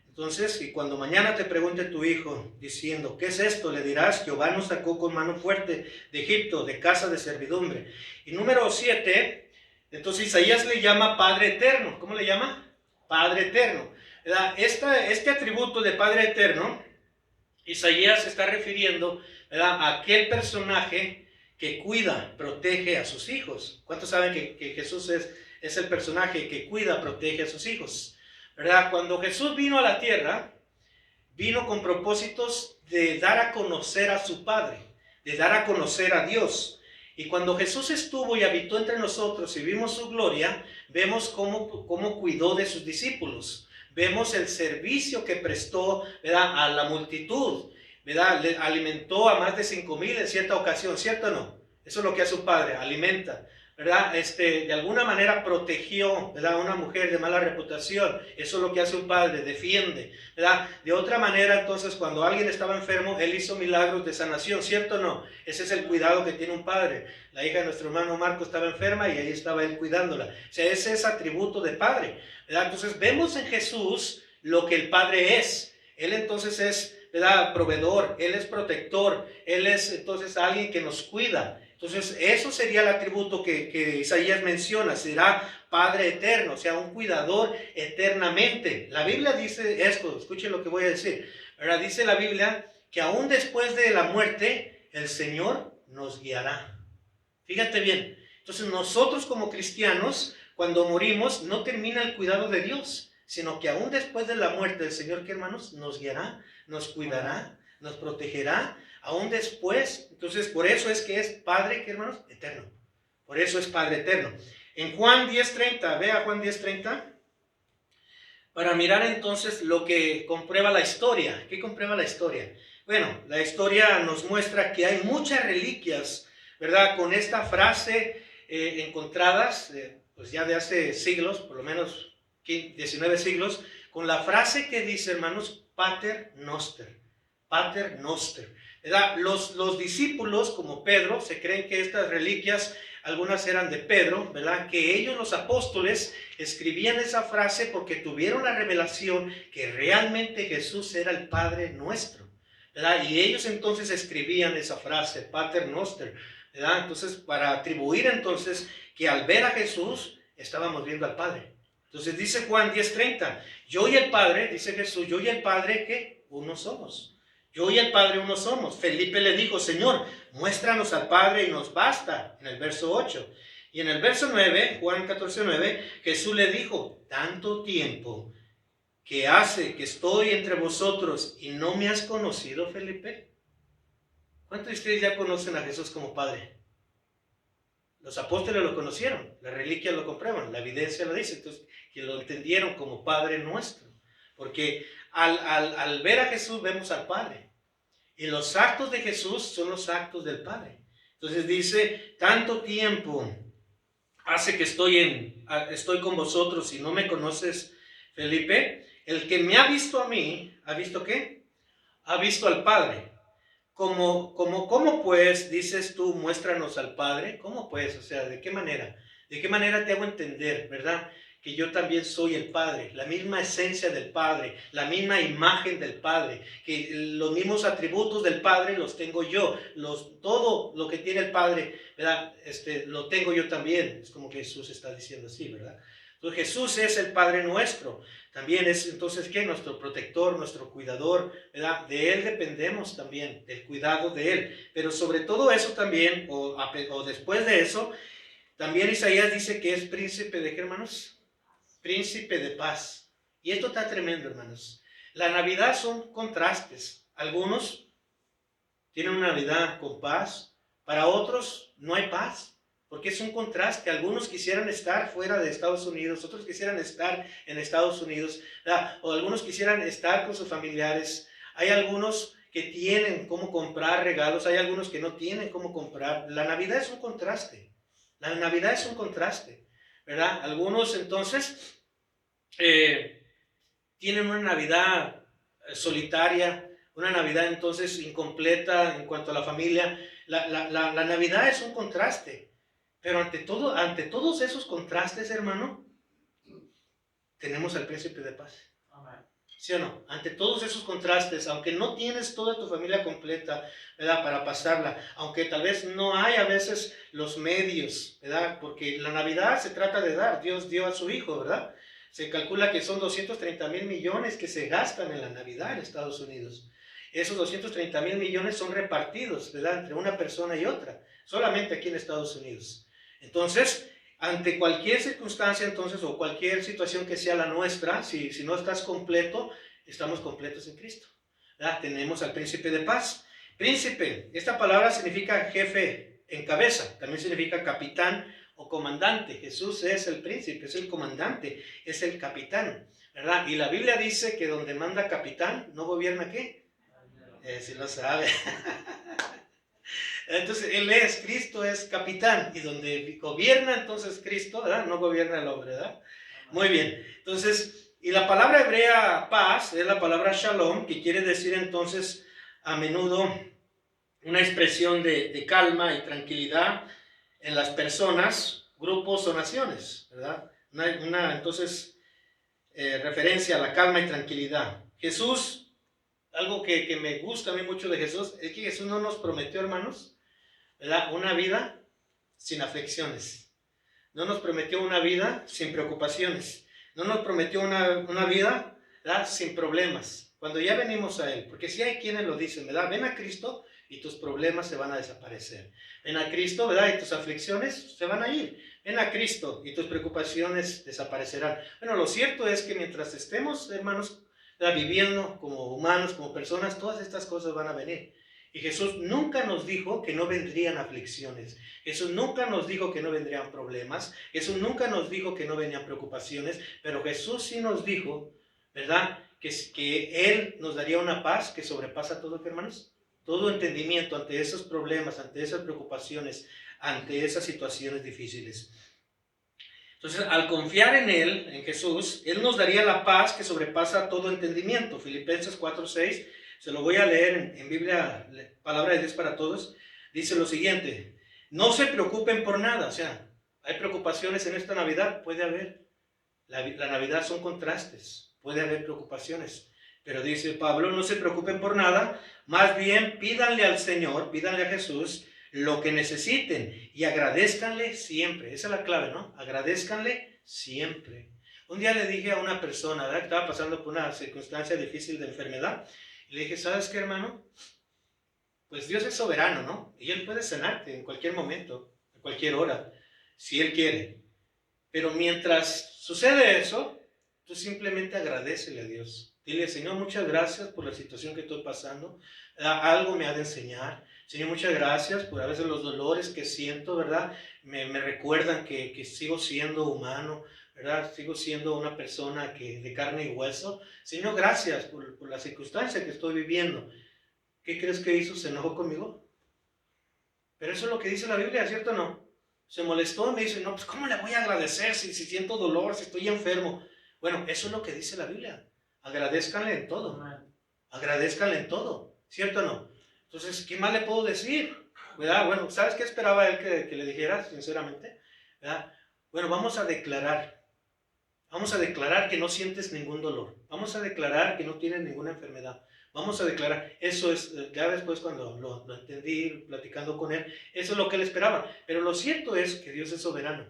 Entonces, y cuando mañana te pregunte tu hijo diciendo, ¿qué es esto? Le dirás, Jehová nos sacó con mano fuerte de Egipto, de casa de servidumbre. Y número 7, entonces Isaías le llama Padre Eterno. ¿Cómo le llama? Padre Eterno. Este atributo de Padre Eterno, Isaías se está refiriendo, ¿verdad?, a aquel personaje que cuida, protege a sus hijos. ¿Cuántos saben que Jesús es el personaje que cuida, protege a sus hijos? ¿Verdad? Cuando Jesús vino a la tierra, vino con propósitos de dar a conocer a su Padre, de dar a conocer a Dios. Y cuando Jesús estuvo y habitó entre nosotros y vimos su gloria, vemos cómo cuidó de sus discípulos. Vemos el servicio que prestó, ¿verdad?, a la multitud, ¿verdad? Le alimentó a más de 5,000 en cierta ocasión, ¿cierto o no? Eso es lo que hace un padre, alimenta, ¿verdad? De alguna manera protegió, ¿verdad?, a una mujer de mala reputación. Eso es lo que hace un padre, defiende, ¿verdad? De otra manera, entonces, cuando alguien estaba enfermo, él hizo milagros de sanación, ¿cierto o no? Ese es el cuidado que tiene un padre. La hija de nuestro hermano Marco estaba enferma y ahí estaba él cuidándola. O sea, ese es atributo de padre, ¿verdad? Entonces, vemos en Jesús lo que el Padre es. Él entonces es, ¿verdad?, proveedor, Él es protector, Él es entonces alguien que nos cuida. Entonces, eso sería el atributo que Isaías menciona, será Padre eterno, o sea, un cuidador eternamente. La Biblia dice esto, escuchen lo que voy a decir, ¿verdad? Dice la Biblia que aún después de la muerte, el Señor nos guiará. Fíjate bien, entonces nosotros como cristianos, cuando morimos, no termina el cuidado de Dios, sino que aún después de la muerte del Señor, ¿qué hermanos? Nos guiará, nos cuidará, nos protegerá, aún después. Entonces, por eso es que es Padre, ¿qué hermanos? Eterno. Por eso es Padre eterno. En Juan 10:30, vea Juan 10:30, para mirar entonces lo que comprueba la historia. ¿Qué comprueba la historia? Bueno, la historia nos muestra que hay muchas reliquias, ¿verdad?, con esta frase encontradas, pues ya de hace siglos, por lo menos 19 siglos, con la frase que dice, hermanos, Pater Noster. Pater Noster, ¿verdad? Los discípulos, como Pedro, se creen que estas reliquias, algunas eran de Pedro, ¿verdad?, que ellos, los apóstoles, escribían esa frase porque tuvieron la revelación que realmente Jesús era el Padre nuestro, ¿verdad? Y ellos entonces escribían esa frase, Pater Noster, ¿verdad? Entonces, para atribuir entonces que al ver a Jesús, estábamos viendo al Padre. Entonces dice Juan 10:30, yo y el Padre, dice Jesús, yo y el Padre, ¿qué? Uno somos. Yo y el Padre uno somos. Felipe le dijo, Señor, muéstranos al Padre y nos basta, en el verso 8. Y en el verso 9, Juan 14:9, Jesús le dijo, tanto tiempo que hace que estoy entre vosotros y no me has conocido, Felipe. ¿Cuántos de ustedes ya conocen a Jesús como Padre? Los apóstoles lo conocieron, las reliquias lo comprueban, la evidencia lo dice, entonces que lo entendieron como Padre nuestro, porque al ver a Jesús vemos al Padre, y los actos de Jesús son los actos del Padre. Entonces dice, tanto tiempo hace que estoy con vosotros y no me conoces, Felipe. El que me ha visto a mí, ¿ha visto qué? Ha visto al Padre. ¿Cómo pues, dices tú, muéstranos al Padre? ¿Cómo pues? O sea, ¿de qué manera? ¿De qué manera te hago entender, verdad? Que yo también soy el Padre, la misma esencia del Padre, la misma imagen del Padre, que los mismos atributos del Padre los tengo yo, todo lo que tiene el Padre, ¿verdad? Lo tengo yo también. Es como que Jesús está diciendo así, ¿verdad? Entonces Jesús es el Padre nuestro. También es entonces ¿qué? Nuestro protector, nuestro cuidador, ¿verdad? De Él dependemos también, del cuidado de Él. Pero sobre todo eso también, o después de eso, también Isaías dice que es príncipe de ¿qué, hermanos? Príncipe de paz. Y esto está tremendo, hermanos. La Navidad son contrastes. Algunos tienen una Navidad con paz, Para otros no hay paz, porque es un contraste. Algunos quisieran estar fuera de Estados Unidos, otros quisieran estar en Estados Unidos, ¿verdad? O algunos quisieran estar con sus familiares. Hay algunos que tienen cómo comprar regalos, hay algunos que no tienen cómo comprar. La Navidad es un contraste. La Navidad es un contraste, ¿verdad? Algunos entonces tienen una Navidad solitaria, una Navidad entonces incompleta en cuanto a la familia. La Navidad es un contraste, pero ante todos esos contrastes, hermano, tenemos al príncipe de paz. ¿Sí o no? Ante todos esos contrastes, aunque no tienes toda tu familia completa, ¿verdad? Para pasarla, aunque tal vez no hay a veces los medios, ¿verdad? Porque la Navidad se trata de dar, Dios dio a su Hijo, ¿verdad? Se calcula que son 230,000 millones que se gastan en la Navidad en Estados Unidos. Esos 230,000 millones son repartidos, ¿verdad? Entre una persona y otra, solamente aquí en Estados Unidos. Entonces, ante cualquier circunstancia entonces o cualquier situación que sea la nuestra, si no estás completo, estamos completos en Cristo, ¿verdad? Tenemos al príncipe de paz. Príncipe, esta palabra significa jefe en cabeza, también significa capitán o comandante. Jesús es el príncipe, es el comandante, es el capitán, ¿verdad? Y la Biblia dice que donde manda capitán, ¿no gobierna qué? Si lo sabe. Entonces, Cristo es capitán, y donde gobierna entonces Cristo, ¿verdad? No gobierna el hombre, ¿verdad? Muy bien, entonces, y la palabra hebrea paz es la palabra shalom, que quiere decir entonces a menudo una expresión de calma y tranquilidad en las personas, grupos o naciones, ¿verdad? Entonces, referencia a la calma y tranquilidad. Jesús, algo que me gusta a mí mucho de Jesús, es que Jesús no nos prometió, hermanos, ¿verdad? Una vida sin aflicciones. No nos prometió una vida sin preocupaciones. No nos prometió una vida, ¿verdad? Sin problemas. Cuando ya venimos a Él, porque si hay quienes lo dicen, ¿verdad? Ven a Cristo y tus problemas se van a desaparecer. Ven a Cristo, ¿verdad? Y tus aflicciones se van a ir. Ven a Cristo y tus preocupaciones desaparecerán. Bueno, lo cierto es que mientras estemos, hermanos, ¿verdad? Viviendo como humanos, como personas, todas estas cosas van a venir. Y Jesús nunca nos dijo que no vendrían aflicciones. Jesús nunca nos dijo que no vendrían problemas. Jesús nunca nos dijo que no venían preocupaciones. Pero Jesús sí nos dijo, ¿verdad? Que Él nos daría una paz que sobrepasa todo, hermanos. Todo entendimiento ante esos problemas, ante esas preocupaciones, ante esas situaciones difíciles. Entonces, al confiar en Él, en Jesús, Él nos daría la paz que sobrepasa todo entendimiento. Filipenses 4:6. Se lo voy a leer en Biblia, Palabra de Dios para Todos. Dice lo siguiente: no se preocupen por nada. O sea, hay preocupaciones en esta Navidad, puede haber. La Navidad son contrastes, puede haber preocupaciones. Pero dice Pablo, no se preocupen por nada, más bien pídanle al Señor, pídanle a Jesús lo que necesiten y agradézcanle siempre. Esa es la clave, ¿no? Agradézcanle siempre. Un día le dije a una persona, ¿verdad?, que estaba pasando por una circunstancia difícil de enfermedad. Y le dije, ¿sabes qué, hermano? Pues Dios es soberano, ¿no? Y Él puede sanarte en cualquier momento, a cualquier hora, si Él quiere. Pero mientras sucede eso, tú simplemente agradécele a Dios. Dile, Señor, muchas gracias por la situación que estoy pasando. Algo me ha de enseñar. Señor, muchas gracias por a veces los dolores que siento, ¿verdad? Me recuerdan que sigo siendo humano, ¿verdad? Sigo siendo una persona de carne y hueso. Señor, gracias por la circunstancia que estoy viviendo. ¿Qué crees que hizo? ¿Se enojó conmigo? Pero eso es lo que dice la Biblia, ¿cierto o no? Se molestó y me dice, no, pues ¿cómo le voy a agradecer si siento dolor, si estoy enfermo? Bueno, eso es lo que dice la Biblia. Agradézcanle en todo. Agradézcanle en todo, ¿cierto o no? Entonces, ¿qué más le puedo decir? ¿Verdad? Bueno, ¿sabes qué esperaba él que le dijera, sinceramente? ¿Verdad? Bueno, vamos a declarar que no sientes ningún dolor. Vamos a declarar que no tienes ninguna enfermedad. Vamos a declarar, eso es, ya después cuando lo entendí, platicando con él, eso es lo que él esperaba. Pero lo cierto es que Dios es soberano,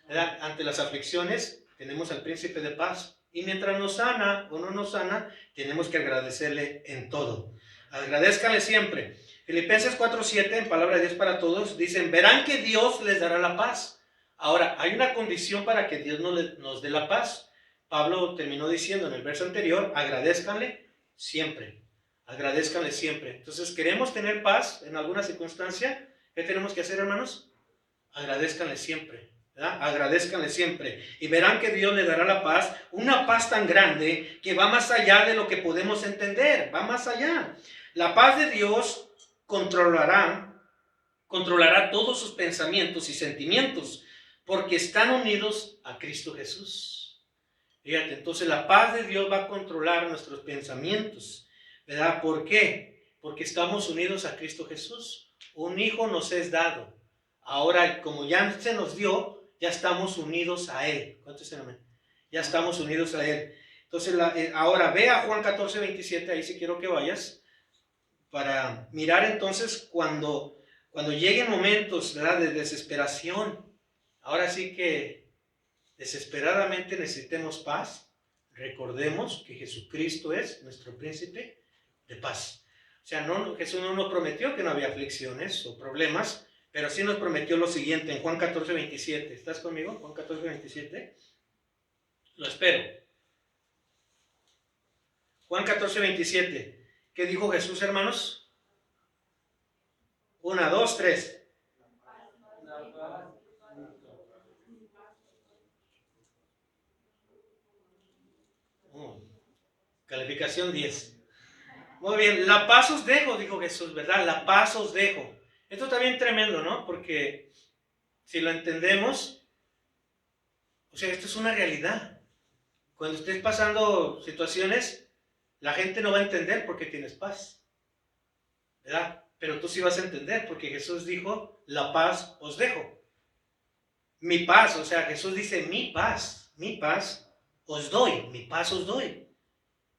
¿verdad? Ante las aflicciones tenemos al príncipe de paz. Y mientras nos sana o no nos sana, tenemos que agradecerle en todo. Agradézcale siempre. Filipenses 4:7, en Palabra de Dios para Todos, dicen, verán que Dios les dará la paz. Ahora, hay una condición para que Dios nos dé la paz. Pablo terminó diciendo en el verso anterior, agradézcanle siempre. Agradézcanle siempre. Entonces, ¿queremos tener paz en alguna circunstancia? ¿Qué tenemos que hacer, hermanos? Agradézcanle siempre, ¿verdad? Agradézcanle siempre. Y verán que Dios le dará la paz, una paz tan grande que va más allá de lo que podemos entender, va más allá. La paz de Dios controlará todos sus pensamientos y sentimientos, porque están unidos a Cristo Jesús. Fíjate, entonces la paz de Dios va a controlar nuestros pensamientos, ¿verdad? ¿Por qué? Porque estamos unidos a Cristo Jesús. Un hijo nos es dado. Ahora, como ya se nos dio, ya estamos unidos a Él. ¿Cuántos dicen amén? Ya estamos unidos a Él. Entonces, ahora ve a Juan 14, 27, ahí sí quiero que vayas, para mirar entonces cuando lleguen momentos, ¿verdad?, de desesperación. Ahora sí que desesperadamente necesitemos paz. Recordemos que Jesucristo es nuestro príncipe de paz. O sea, Jesús no nos prometió que no había aflicciones o problemas, pero sí nos prometió lo siguiente en Juan 14, 27. ¿Estás conmigo? Juan 14, 27. Lo espero. Juan 14, 27. ¿Qué dijo Jesús, hermanos? 1, 2, 3. Calificación 10. Muy bien, la paz os dejo, dijo Jesús, ¿verdad? La paz os dejo. Esto está bien tremendo, ¿no? Porque si lo entendemos, o sea, esto es una realidad. Cuando estés pasando situaciones, la gente no va a entender por qué tienes paz, ¿verdad? Pero tú sí vas a entender, porque Jesús dijo, la paz os dejo. Mi paz, o sea, Jesús dice, mi paz os doy, mi paz os doy.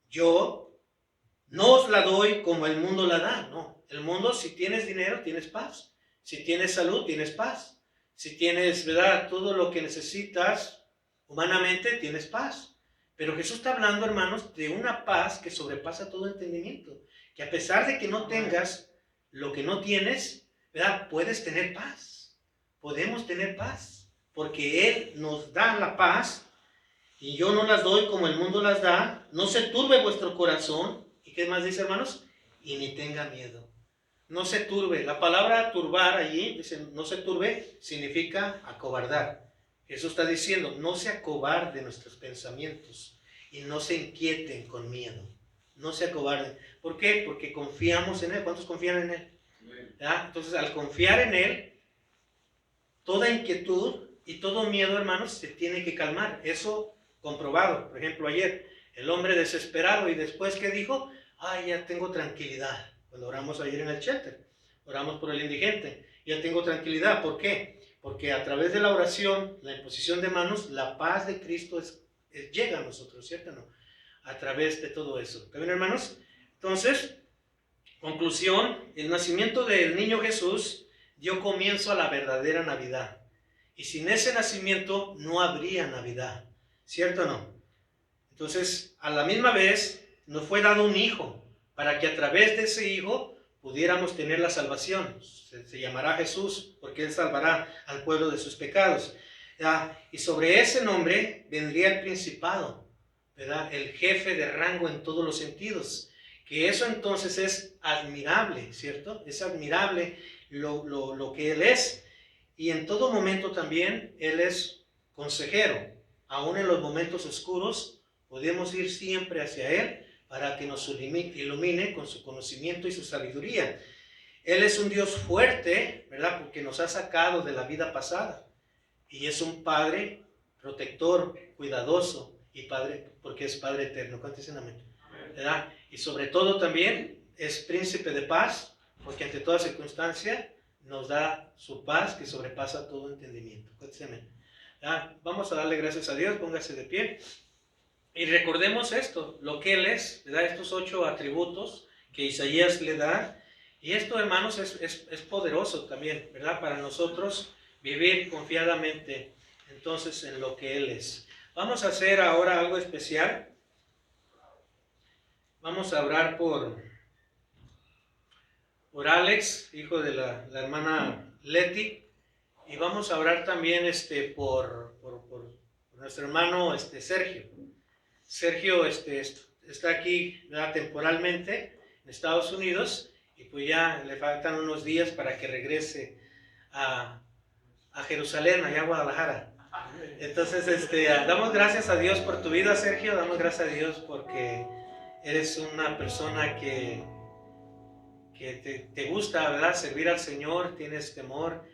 Yo no os la doy como el mundo la da, no. El mundo, si tienes dinero, tienes paz. Si tienes salud, tienes paz. Si tienes, ¿verdad?, todo lo que necesitas humanamente, tienes paz. Pero Jesús está hablando, hermanos, de una paz que sobrepasa todo entendimiento. Que a pesar de que no tengas lo que no tienes, ¿verdad?, puedes tener paz. Podemos tener paz. Porque Él nos da la paz y yo no las doy como el mundo las da. No se turbe vuestro corazón. ¿Y qué más dice, hermanos? Y ni tenga miedo. No se turbe. La palabra turbar allí, dice, no se turbe, significa acobardar. Jesús está diciendo, no se acobarden nuestros pensamientos y no se inquieten con miedo. No se acobarden. ¿Por qué? Porque confiamos en Él. ¿Cuántos confían en Él? ¿Ya? Entonces, al confiar en Él, toda inquietud y todo miedo, hermanos, se tiene que calmar. Eso comprobado. Por ejemplo, ayer, el hombre desesperado, y después, ¿qué dijo? Ay, ya tengo tranquilidad. Cuando oramos ayer en el shelter, oramos por el indigente, ya tengo tranquilidad. ¿Por qué? Porque a través de la oración, la imposición de manos, la paz de Cristo llega a nosotros, ¿cierto o no? A través de todo eso. ¿Está bien, hermanos? Entonces, conclusión, el nacimiento del niño Jesús dio comienzo a la verdadera Navidad. Y sin ese nacimiento no habría Navidad, ¿cierto o no? Entonces, a la misma vez, nos fue dado un hijo, para que a través de ese hijo pudiéramos tener la salvación. Se llamará Jesús, porque Él salvará al pueblo de sus pecados. Y sobre ese nombre vendría el principado, ¿verdad? El jefe de rango en todos los sentidos. Que eso entonces es admirable, ¿cierto? Es admirable lo que Él es. Y en todo momento también Él es consejero. Aún en los momentos oscuros podemos ir siempre hacia Él para que nos ilumine con su conocimiento y su sabiduría. Él es un Dios fuerte, ¿verdad? Porque nos ha sacado de la vida pasada. Y es un Padre protector, cuidadoso y Padre, porque es Padre eterno. ¿Cuántos dicen amén? ¿Verdad? Y sobre todo también es príncipe de paz, porque ante toda circunstancia nos da su paz que sobrepasa todo entendimiento. ¿Cuántos dicen amén? ¿Verdad? Vamos a darle gracias a Dios, póngase de pie. Y recordemos esto, lo que Él es, ¿verdad? Estos 8 atributos que Isaías le da. Y esto, hermanos, es poderoso también, ¿verdad? Para nosotros vivir confiadamente entonces en lo que Él es. Vamos a hacer ahora algo especial. Vamos a orar por Alex, hijo de la hermana Leti. Y vamos a orar también por nuestro hermano Sergio. Sergio está aquí, ¿verdad?, temporalmente en Estados Unidos, y pues ya le faltan unos días para que regrese a Jerusalén, allá a Guadalajara. Entonces, damos gracias a Dios por tu vida, Sergio. Damos gracias a Dios porque eres una persona que te gusta, ¿verdad?, servir al Señor. Tienes temor,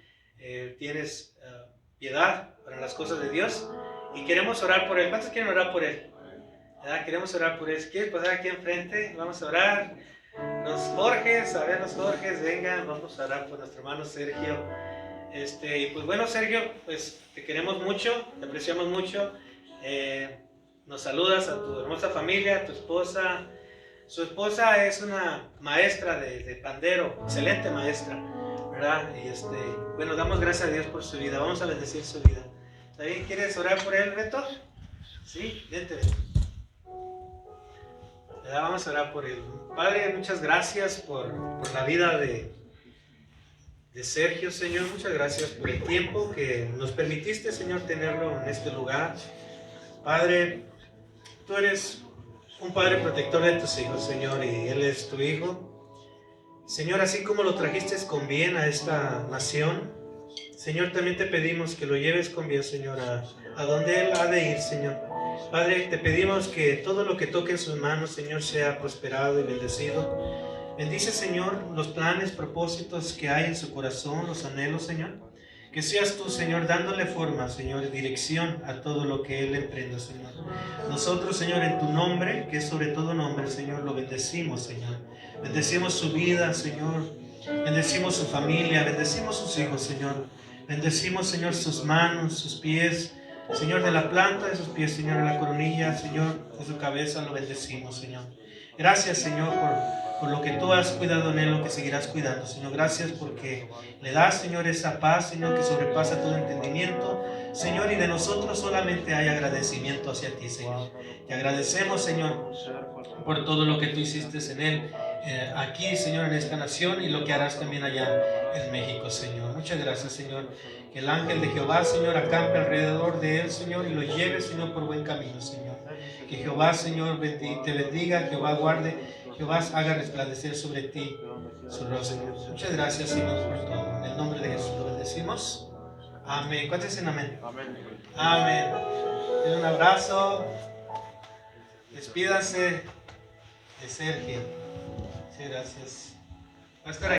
tienes piedad para las cosas de Dios. Y queremos orar por él. ¿Cuántos quieren orar por él? ¿Verdad? Queremos orar por él. Si quieres pasar aquí enfrente, vamos a orar. Los Jorges, a ver, los Jorges, vengan, vamos a orar por nuestro hermano Sergio. Y pues bueno, Sergio, pues te queremos mucho, te apreciamos mucho. Nos saludas a tu hermosa familia, a tu esposa. Su esposa es una maestra de pandero, excelente maestra, ¿verdad? Y bueno, damos gracias a Dios por su vida. Vamos a bendecir su vida. ¿También quieres orar por él, Beto? Sí, vente, Beto. Vamos a orar por él. Padre, muchas gracias por la vida de Sergio, Señor. Muchas gracias por el tiempo que nos permitiste, Señor, tenerlo en este lugar. Padre, tú eres un Padre protector de tus hijos, Señor, y Él es tu Hijo. Señor, así como lo trajiste con bien a esta nación, Señor, también te pedimos que lo lleves con bien, Señor, a donde Él ha de ir, Señor. Padre, te pedimos que todo lo que toque en sus manos, Señor, sea prosperado y bendecido. Bendice, Señor, los planes, propósitos que hay en su corazón, los anhelos, Señor. Que seas tú, Señor, dándole forma, Señor, dirección a todo lo que Él emprenda, Señor. Nosotros, Señor, en tu nombre, que es sobre todo nombre, Señor, lo bendecimos, Señor. Bendecimos su vida, Señor. Bendecimos su familia, bendecimos sus hijos, Señor. Bendecimos, Señor, sus manos, sus pies. Señor, de la planta de sus pies, Señor, de la coronilla, Señor, de su cabeza, lo bendecimos, Señor. Gracias, Señor, por lo que tú has cuidado en él, lo que seguirás cuidando, Señor. Gracias porque le das, Señor, esa paz, Señor, que sobrepasa todo entendimiento, Señor, y de nosotros solamente hay agradecimiento hacia ti, Señor. Te agradecemos, Señor, por todo lo que tú hiciste en él, aquí, Señor, en esta nación, y lo que harás también allá en México, Señor. Muchas gracias, Señor. Que el ángel de Jehová, Señor, acampe alrededor de él, Señor, y lo lleve, Señor, por buen camino, Señor. Que Jehová, Señor, te bendiga, Jehová guarde, Jehová haga resplandecer sobre ti su rostro. Muchas gracias, Señor, por todo. En el nombre de Jesús lo bendecimos. Amén. ¿Cuántos dicen amén? Amén. Amén. Den un abrazo. Despídanse de Sergio. Sí, gracias. Va a estar ahí.